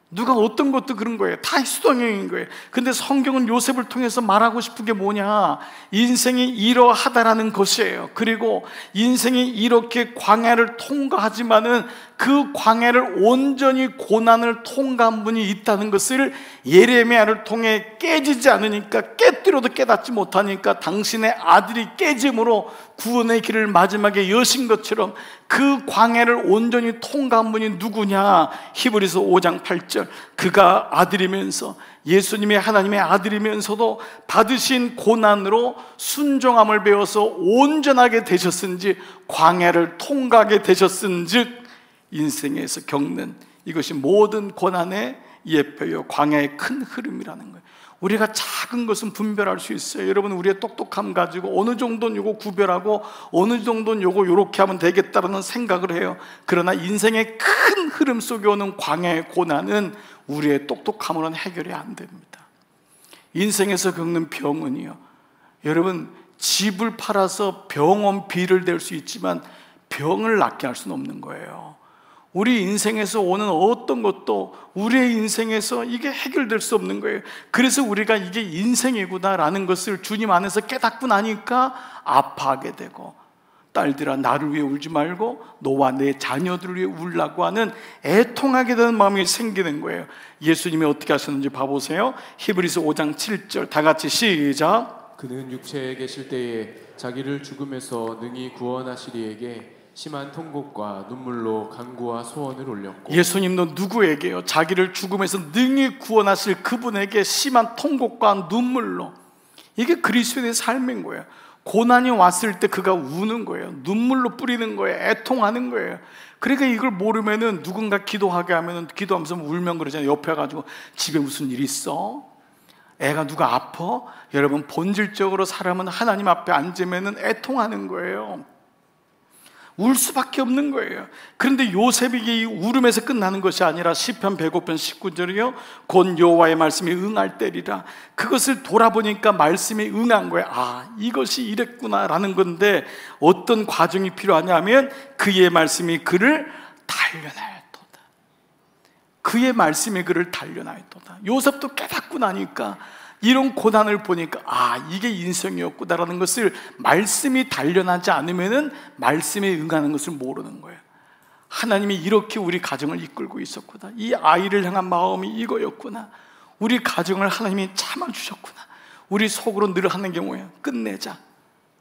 누가 어떤 것도 그런 거예요. 다 수동형인 거예요. 근데 성경은 요셉을 통해서 말하고 싶은 게 뭐냐? 인생이 이러하다라는 것이에요. 그리고 인생이 이렇게 광야를 통과하지만은 그 광야를 온전히 고난을 통과한 분이 있다는 것을 예레미야를 통해 깨지지 않으니까, 깨뜨려도 깨닫지 못하니까 당신의 아들이 깨짐으로 구원의 길을 마지막에 여신 것처럼 그 광야를 온전히 통과한 분이 누구냐? 히브리서 5장 8절, 그가 아들이면서, 예수님이 하나님의 아들이면서도 받으신 고난으로 순종함을 배워서 온전하게 되셨은지, 광야를 통과하게 되셨은즉 인생에서 겪는 이것이 모든 고난의 예표요, 광야의 큰 흐름이라는 거예요. 우리가 작은 것은 분별할 수 있어요. 여러분, 우리의 똑똑함 가지고 어느 정도는 요거 구별하고 어느 정도는 요거 요렇게 하면 되겠다라는 생각을 해요. 그러나 인생의 큰 흐름 속에 오는 광야의 고난은 우리의 똑똑함으로는 해결이 안 됩니다. 인생에서 겪는 병은요, 여러분, 집을 팔아서 병원비를 낼 수 있지만 병을 낫게 할 수는 없는 거예요. 우리 인생에서 오는 어떤 것도 우리의 인생에서 이게 해결될 수 없는 거예요. 그래서 우리가 이게 인생이구나라는 것을 주님 안에서 깨닫고 나니까 아파하게 되고, 딸들아 나를 위해 울지 말고 너와 내 자녀들을 위해 울라고 하는 애통하게 되는 마음이 생기는 거예요. 예수님이 어떻게 하셨는지 봐보세요. 히브리서 5장 7절 다 같이 시작. 그는 육체에 계실 때에 자기를 죽음에서 능히 구원하시리에게 심한 통곡과 눈물로 간구와 소원을 올렸고. 예수님도 누구에게요? 자기를 죽음에서 능히 구원하실 그분에게 심한 통곡과 눈물로. 이게 그리스도인의 삶인 거예요. 고난이 왔을 때 그가 우는 거예요. 눈물로 뿌리는 거예요. 애통하는 거예요. 그러니까 이걸 모르면은 누군가 기도하게 하면은 기도하면서 울면 그러잖아요. 옆에 가지고 집에 무슨 일 있어? 애가 누가 아파? 여러분, 본질적으로 사람은 하나님 앞에 앉으면은 애통하는 거예요. 울 수밖에 없는 거예요. 그런데 요셉이 이 울음에서 끝나는 것이 아니라 시편 105편 19절이요, 곧 여호와의 말씀이 응할 때리라. 그것을 돌아보니까 말씀이 응한 거예요. 아, 이것이 이랬구나 라는 건데, 어떤 과정이 필요하냐면 그의 말씀이 그를 단련하였도다. 그의 말씀이 그를 단련하였도다. 요셉도 깨닫고 나니까, 이런 고난을 보니까 아, 이게 인생이었구나라는 것을, 말씀이 단련하지 않으면은 말씀에 응하는 것을 모르는 거예요. 하나님이 이렇게 우리 가정을 이끌고 있었구나, 이 아이를 향한 마음이 이거였구나, 우리 가정을 하나님이 참아주셨구나. 우리 속으로 늘 하는 게 뭐예요? 끝내자,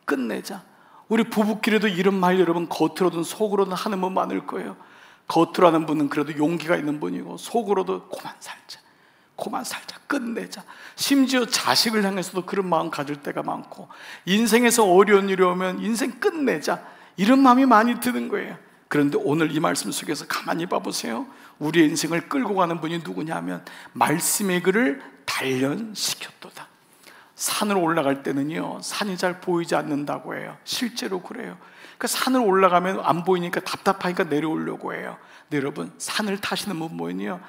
끝내자. 우리 부부끼리도 이런 말 여러분 겉으로든 속으로든 하는 분 많을 거예요. 겉으로 하는 분은 그래도 용기가 있는 분이고, 속으로도 그만 살자, 그만 살자, 끝내자. 심지어 자식을 향해서도 그런 마음 가질 때가 많고, 인생에서 어려운 일이 오면 인생 끝내자, 이런 마음이 많이 드는 거예요. 그런데 오늘 이 말씀 속에서 가만히 봐보세요. 우리의 인생을 끌고 가는 분이 누구냐면 말씀의 그를 단련시켰도다. 산을 올라갈 때는요, 산이 잘 보이지 않는다고 해요. 실제로 그래요. 그러니까 산을 올라가면 안 보이니까 답답하니까 내려오려고 해요. 근데 여러분, 산을 타시는 분 보면요,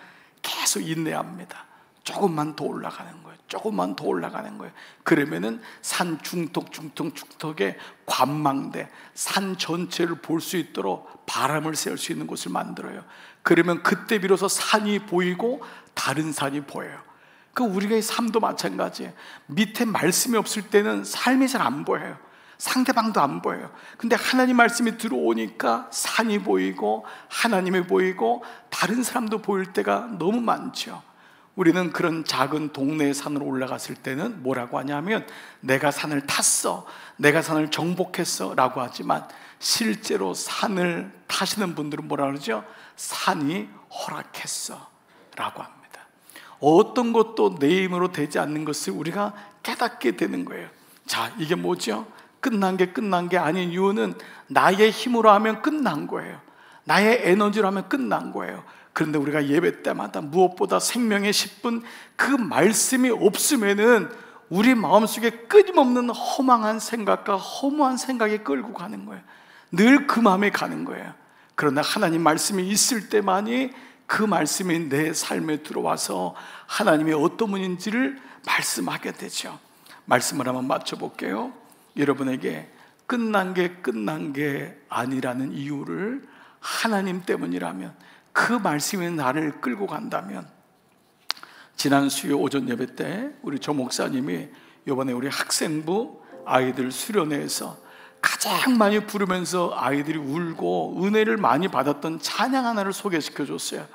계속 인내합니다. 조금만 더 올라가는 거예요. 조금만 더 올라가는 거예요. 그러면은 산 중턱에 관망대, 산 전체를 볼 수 있도록 바람을 쐴 수 있는 곳을 만들어요. 그러면 그때 비로소 산이 보이고 다른 산이 보여요. 그 우리가 이 삶도 마찬가지예요. 밑에 말씀이 없을 때는 삶이 잘 안 보여요. 상대방도 안 보여요. 근데 하나님 말씀이 들어오니까 산이 보이고 하나님이 보이고 다른 사람도 보일 때가 너무 많죠. 우리는 그런 작은 동네의 산으로 올라갔을 때는 뭐라고 하냐면 내가 산을 탔어, 내가 산을 정복했어 라고 하지만, 실제로 산을 타시는 분들은 뭐라 그러죠? 산이 허락했어 라고 합니다. 어떤 것도 내 힘으로 되지 않는 것을 우리가 깨닫게 되는 거예요. 자, 이게 뭐죠? 끝난 게 아닌 이유는 나의 힘으로 하면 끝난 거예요. 나의 에너지로 하면 끝난 거예요. 그런데 우리가 예배 때마다 무엇보다 생명의 10분, 그 말씀이 없으면은 우리 마음속에 끊임없는 허망한 생각과 허무한 생각이 끌고 가는 거예요. 늘 그 마음에 가는 거예요. 그러나 하나님 말씀이 있을 때만이 그 말씀이 내 삶에 들어와서 하나님이 어떤 분인지를 말씀하게 되죠. 말씀을 한번 맞춰볼게요. 여러분에게 끝난 게 아니라는 이유를 하나님 때문이라면, 그 말씀이 나를 끌고 간다면, 지난 수요 오전 예배 때 우리 조 목사님이 이번에 우리 학생부 아이들 수련회에서 가장 많이 부르면서 아이들이 울고 은혜를 많이 받았던 찬양 하나를 소개시켜 줬어요.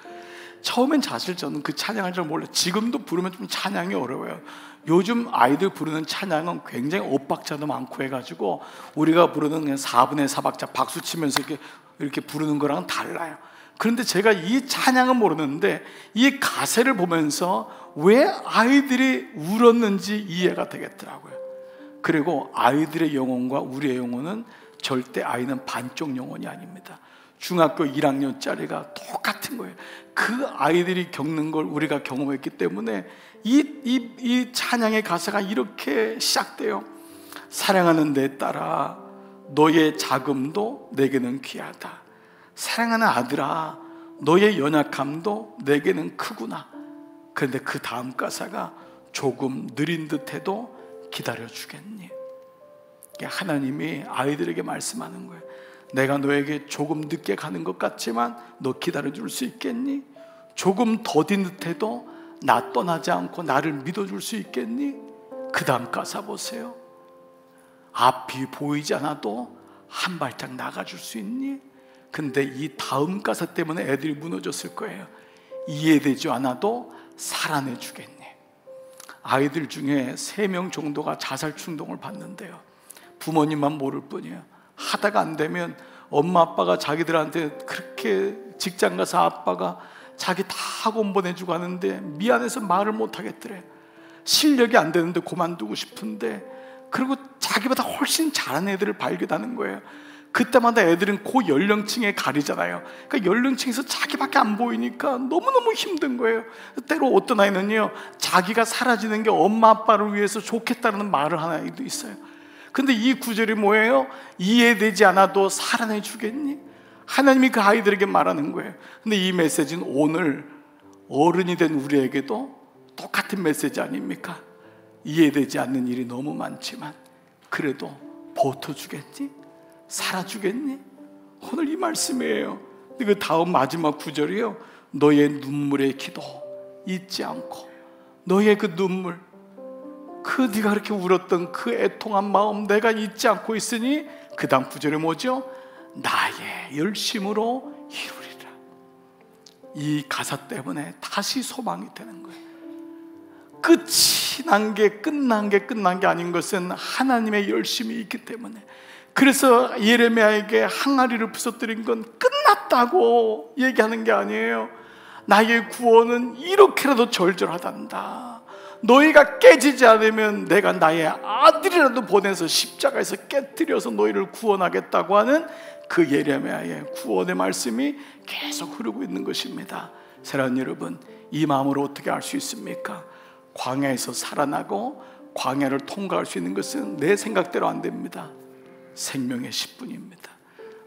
처음엔 사실 저는 그 찬양을 잘 몰라요. 지금도 부르면 좀 찬양이 어려워요. 요즘 아이들 부르는 찬양은 굉장히 엇박자도 많고 해가지고 우리가 부르는 그냥 4분의 4박자 박수 치면서 이렇게 부르는 거랑은 달라요. 그런데 제가 이 찬양은 모르는데 이 가사를 보면서 왜 아이들이 울었는지 이해가 되겠더라고요. 그리고 아이들의 영혼과 우리의 영혼은 절대, 아이는 반쪽 영혼이 아닙니다. 중학교 1학년짜리가 똑같은 거예요. 그 아이들이 겪는 걸 우리가 경험했기 때문에 이 찬양의 가사가 이렇게 시작돼요. 사랑하는 내 딸아, 너의 자금도 내게는 귀하다. 사랑하는 아들아, 너의 연약함도 내게는 크구나. 그런데 그 다음 가사가 조금 느린 듯해도 기다려주겠니? 하나님이 아이들에게 말씀하는 거예요. 내가 너에게 조금 늦게 가는 것 같지만 너 기다려줄 수 있겠니? 조금 더딘 듯해도 나 떠나지 않고 나를 믿어줄 수 있겠니? 그 다음 가사 보세요. 앞이 보이지 않아도 한 발짝 나가줄 수 있니? 근데 이 다음 가사 때문에 애들이 무너졌을 거예요. 이해되지 않아도 살아내 주겠니? 아이들 중에 3명 정도가 자살 충동을 받는데요. 부모님만 모를 뿐이에요. 하다가 안 되면 엄마 아빠가 자기들한테 그렇게 직장 가서 아빠가 자기 다 학원 보내주고 하는데 미안해서 말을 못 하겠더래. 실력이 안 되는데 그만두고 싶은데, 그리고 자기보다 훨씬 잘하는 애들을 발견하는 거예요. 그때마다 애들은 그 연령층에 가리잖아요. 그러니까 연령층에서 자기밖에 안 보이니까 너무너무 힘든 거예요. 때로 어떤 아이는요, 자기가 사라지는 게 엄마 아빠를 위해서 좋겠다는 말을 하는 아이도 있어요. 근데 이 구절이 뭐예요? 이해되지 않아도 살아내 주겠니? 하나님이 그 아이들에게 말하는 거예요. 근데 이 메시지는 오늘 어른이 된 우리에게도 똑같은 메시지 아닙니까? 이해되지 않는 일이 너무 많지만 그래도 버텨주겠니? 살아주겠니? 오늘 이 말씀이에요. 근데 그 다음 마지막 구절이요, 너의 눈물의 기도 잊지 않고, 너의 그 눈물, 그 네가 그렇게 울었던 그 애통한 마음 내가 잊지 않고 있으니, 그 다음 구절이 뭐죠? 나의 열심으로 이루리라. 이 가사 때문에 다시 소망이 되는 거예요. 끝이 난 게 끝난 게 아닌 것은 하나님의 열심이 있기 때문에. 그래서 예레미야에게 항아리를 부서뜨린 건 끝났다고 얘기하는 게 아니에요. 나의 구원은 이렇게라도 절절하단다. 너희가 깨지지 않으면 내가 나의 아들이라도 보내서 십자가에서 깨뜨려서 너희를 구원하겠다고 하는 그 예레미야의 구원의 말씀이 계속 흐르고 있는 것입니다. 사랑하는 여러분, 이 마음으로 어떻게 알 수 있습니까? 광야에서 살아나고 광야를 통과할 수 있는 것은 내 생각대로 안 됩니다. 생명의 10분입니다.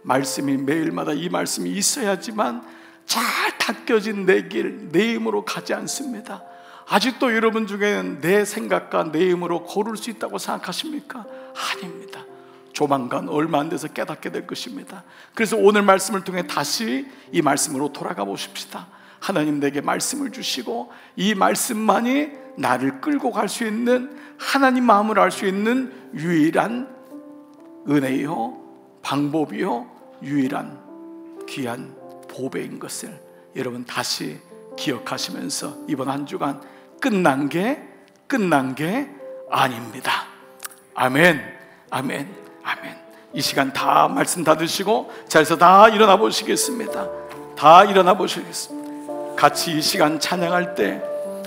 말씀이 매일마다 이 말씀이 있어야지만 잘 닦여진 내 길, 내 힘으로 가지 않습니다. 아직도 여러분 중에는 내 생각과 내 힘으로 걸을 수 있다고 생각하십니까? 아닙니다. 조만간 얼마 안 돼서 깨닫게 될 것입니다. 그래서 오늘 말씀을 통해 다시 이 말씀으로 돌아가 보십시다. 하나님 내게 말씀을 주시고 이 말씀만이 나를 끌고 갈 수 있는, 하나님 마음을 알 수 있는 유일한 은혜요, 방법이요, 유일한 귀한 보배인 것을 여러분 다시 기억하시면서 이번 한 주간 끝난 게 아닙니다. 아멘, 아멘, 아멘. 이 시간 다 말씀 다 드시고 자리에서 다 일어나 보시겠습니다. 다 일어나 보시겠습니다. 같이 이 시간 찬양할 때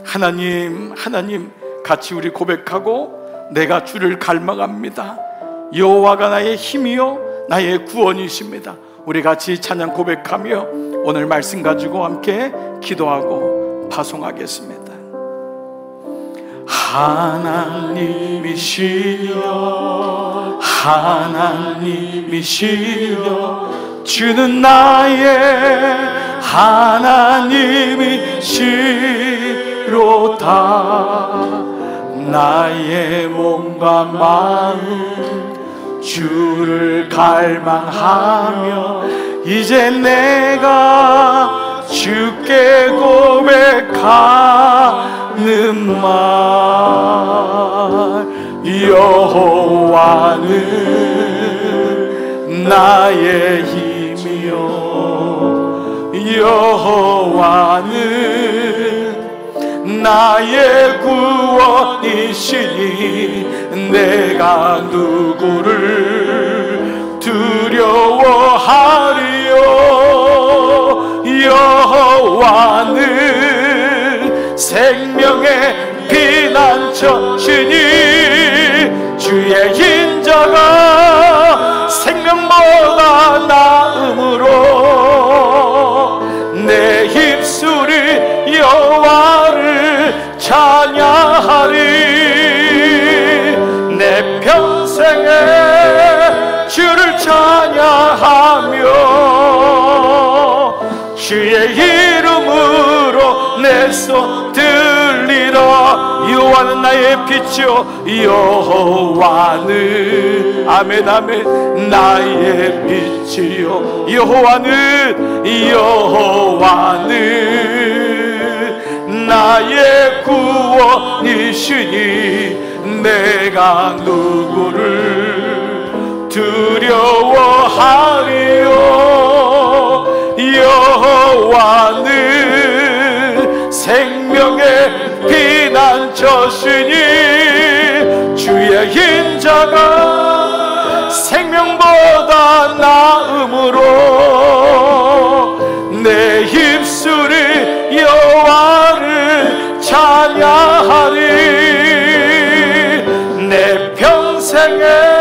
하나님 같이 우리 고백하고, 내가 주를 갈망합니다. 여호와가 나의 힘이요 나의 구원이십니다. 우리 같이 찬양 고백하며 오늘 말씀 가지고 함께 기도하고 파송하겠습니다. 하나님이시여 주는 나의 하나님이시로다. 나의 몸과 마음 주를 갈망하며 이제 내가 주께 고백하는 말, 여호와는 나의 힘이요 여호와는 나의 구원이시니 내가 누구를 두려워하리요. 여호와는 생명의 피난처시니 주의 인자가 생명보다 나음으로 내 입술이 여호와를 찬양하리. 내 평생에 주를 찬양하며 주의 이름으로 내 손 들리라. 여호와는 나의 빛이요 여호와는 아멘 아멘 나의 빛이요 여호와는 나의 구원이시니 내가 누구를 두려워하리요. 여호와는 생명의 피난처시니 주의 인자가 생명보다 나음으로 내 입술이 여호와를 찬양하리. 내 평생에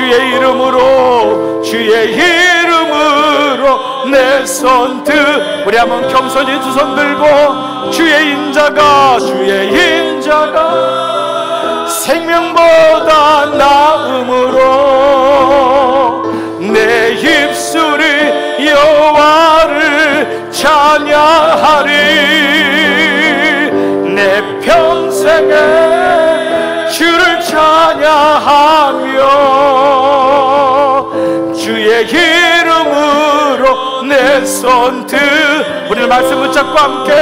주의 이름으로, 주의 이름으로 내 손 드. 우리 한번 겸손히 두 손 들고, 주의 인자가, 주의 인자가 생명보다 나음으로 내 입술이 여호와를 찬양하리. 내 평생에 주를 찬양하며 주의 이름으로 내 손 드. 우리는 말씀 붙잡고 함께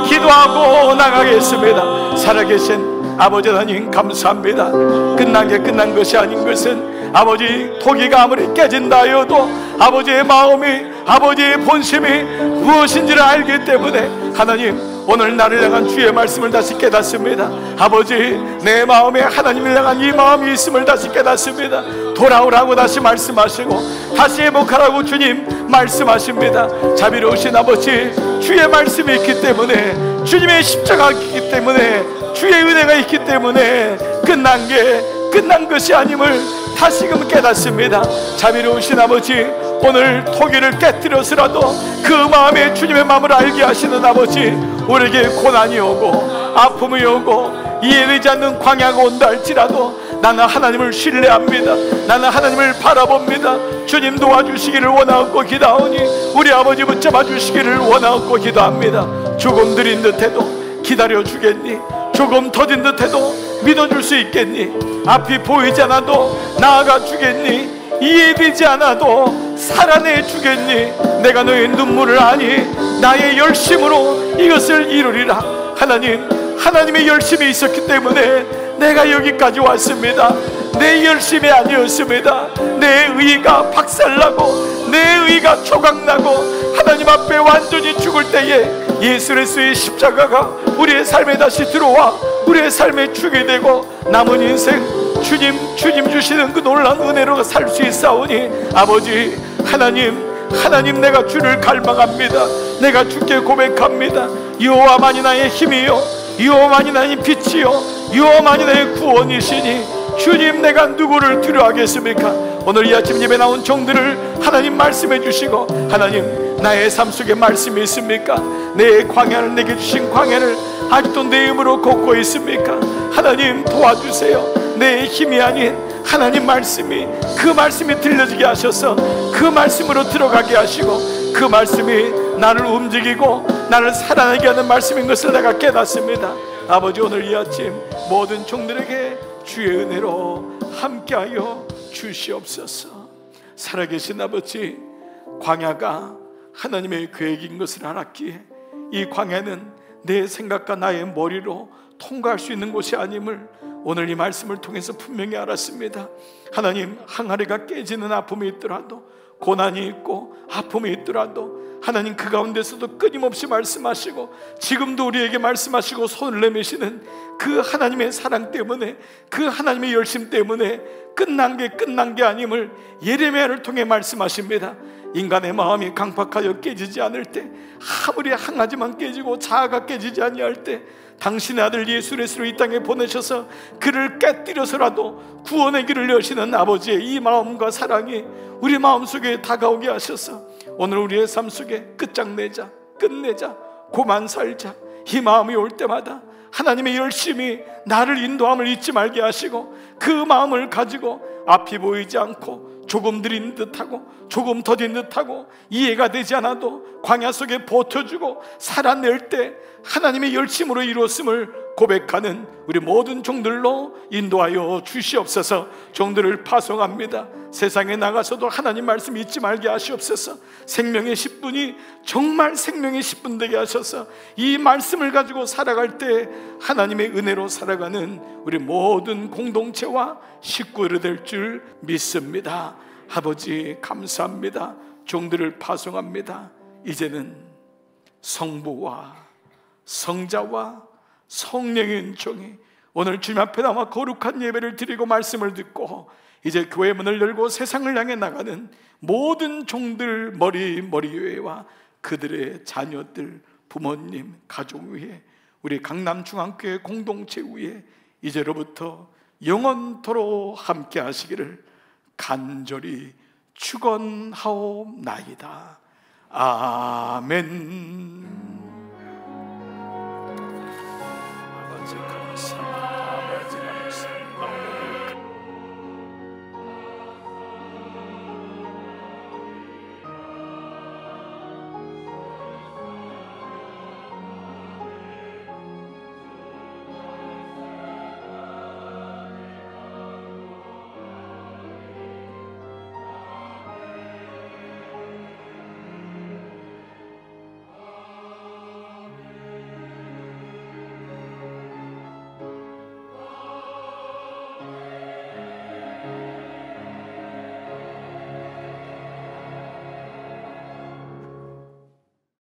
기도하고 나가겠습니다. 살아계신 아버지 하나님 감사합니다. 끝난 게 끝난 것이 아닌 것은 아버지 토기가 아무리 깨진다 하여도 아버지의 마음이, 아버지의 본심이 무엇인지를 알기 때문에 하나님 오늘 나를 향한 주의 말씀을 다시 깨닫습니다. 아버지 내 마음에 하나님을 향한 이 마음이 있음을 다시 깨닫습니다. 돌아오라고 다시 말씀하시고 다시 회복하라고 주님 말씀하십니다. 자비로우신 아버지, 주의 말씀이 있기 때문에, 주님의 십자가가 있기 때문에, 주의 은혜가 있기 때문에 끝난 게 끝난 것이 아님을 다시금 깨닫습니다. 자비로우신 아버지, 오늘 토기를 깨뜨려서라도 그 마음에 주님의 마음을 알게 하시는 아버지, 우리에게 고난이 오고 아픔이 오고 이해되지 않는 광야가 온다 할지라도 나는 하나님을 신뢰합니다. 나는 하나님을 바라봅니다. 주님 도와주시기를 원하고 기도하오니 우리 아버지 붙잡아 주시기를 원하고 기도합니다. 조금 느린 듯해도 기다려주겠니? 조금 더딘 듯해도 믿어줄 수 있겠니? 앞이 보이지 않아도 나아가 주겠니? 이해되지 않아도 살아내 주겠니? 내가 너의 눈물을 아니 나의 열심으로 이것을 이루리라. 하나님, 하나님의 열심이 있었기 때문에 내가 여기까지 왔습니다. 내 열심이 아니었습니다. 내 의가 박살나고 내 의가 조각나고 하나님 앞에 완전히 죽을 때에 예수 그리스도의 십자가가 우리의 삶에 다시 들어와 우리의 삶에 주게 되고 남은 인생 주님 주시는 그 놀라운 은혜로 살 수 있사오니 아버지 하나님 내가 주를 갈망합니다. 내가 주께 고백합니다. 여호와만이 나의 힘이요 여호와만이 나의 빛이요 여호와만이 나의 구원이시니 주님 내가 누구를 두려워하겠습니까? 오늘 이 아침 예배 나온 종들을 하나님 말씀해 주시고 하나님 나의 삶 속에 말씀이 있습니까? 내 광야를 내게 주신 광야를 아직도 내 힘으로 걷고 있습니까? 하나님 도와주세요. 내 힘이 아닌 하나님 말씀이 그 말씀이 들려지게 하셔서 그 말씀으로 들어가게 하시고 그 말씀이 나를 움직이고 나를 살아나게 하는 말씀인 것을 내가 깨닫습니다. 아버지 오늘 이 아침 모든 종들에게 주의 은혜로 함께하여 주시옵소서. 살아계신 아버지, 광야가 하나님의 계획인 것을 알았기에 이 광야는 내 생각과 나의 머리로 통과할 수 있는 곳이 아님을 오늘 이 말씀을 통해서 분명히 알았습니다. 하나님, 항아리가 깨지는 아픔이 있더라도, 고난이 있고 아픔이 있더라도 하나님 그 가운데서도 끊임없이 말씀하시고 지금도 우리에게 말씀하시고 손을 내미시는 그 하나님의 사랑 때문에, 그 하나님의 열심 때문에 끝난 게 아님을 예레미야를 통해 말씀하십니다. 인간의 마음이 강팍하여 깨지지 않을 때, 아무리 항아지만 깨지고 자아가 깨지지 아니할 때 당신의 아들 예수 그리스도를 이 땅에 보내셔서 그를 깨뜨려서라도 구원의 길을 여시는 아버지의 이 마음과 사랑이 우리 마음속에 다가오게 하셔서 오늘 우리의 삶 속에 끝장내자, 끝내자, 고만 살자, 이 마음이 올 때마다 하나님의 열심히 나를 인도함을 잊지 말게 하시고 그 마음을 가지고 앞이 보이지 않고 조금 느린 듯하고 조금 더딘 듯하고 이해가 되지 않아도 광야 속에 버텨주고 살아낼 때 하나님의 열심으로 이루었음을 고백하는 우리 모든 종들로 인도하여 주시옵소서. 종들을 파송합니다. 세상에 나가서도 하나님 말씀 잊지 말게 하시옵소서. 생명의 10분이 정말 생명의 10분 되게 하셔서 이 말씀을 가지고 살아갈 때 하나님의 은혜로 살아가는 우리 모든 공동체와 식구를 될 줄 믿습니다. 아버지 감사합니다. 종들을 파송합니다. 이제는 성부와 성자와 성령인 종이 오늘 주님 앞에 나와 거룩한 예배를 드리고 말씀을 듣고 이제 교회 문을 열고 세상을 향해 나가는 모든 종들 머리 위에와 그들의 자녀들, 부모님, 가족 위에, 우리 강남중앙교회 공동체 위에 이제로부터 영원토록 함께 하시기를 간절히 축원하옵나이다. 아멘. 아버지 감사합니다.